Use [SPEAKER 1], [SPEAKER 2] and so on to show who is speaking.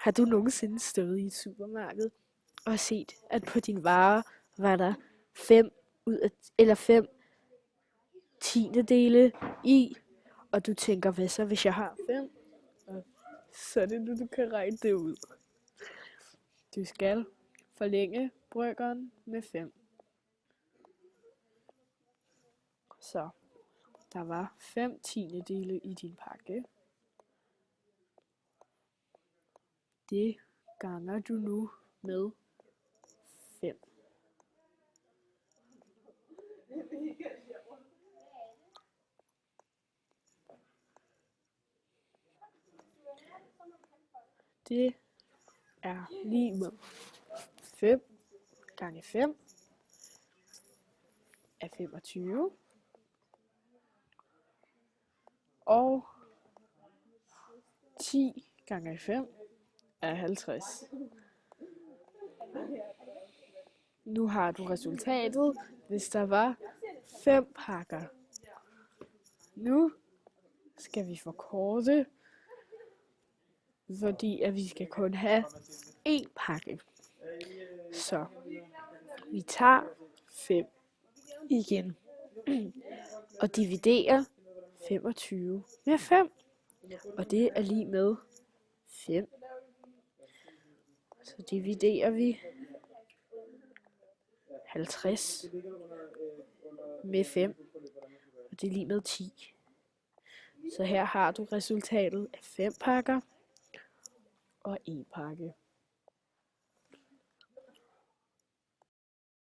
[SPEAKER 1] Har du nogensinde stået i et supermarked og set, at på din vare var der 5 tiendedele i, og du tænker, hvad så, hvis jeg har 5? Og så er det nu, du kan regne det ud. Du skal forlænge brøkeren med 5. Så der var 5 tiendedele i din pakke. Det ganger du nu med 5. Det er lige med 5 gange 5 er 25. Og 10 gange 5 er 50. Nu har du resultatet, hvis der var 5 pakker. Nu skal vi forkorte, fordi at vi skal kun have 1 pakke. Så vi tager 5 igen og dividerer 25 med 5. Og det er lige med 5. Så dividerer vi 50 med 5, og det er lige med 10. Så her har du resultatet af 5 pakker og 1 pakke.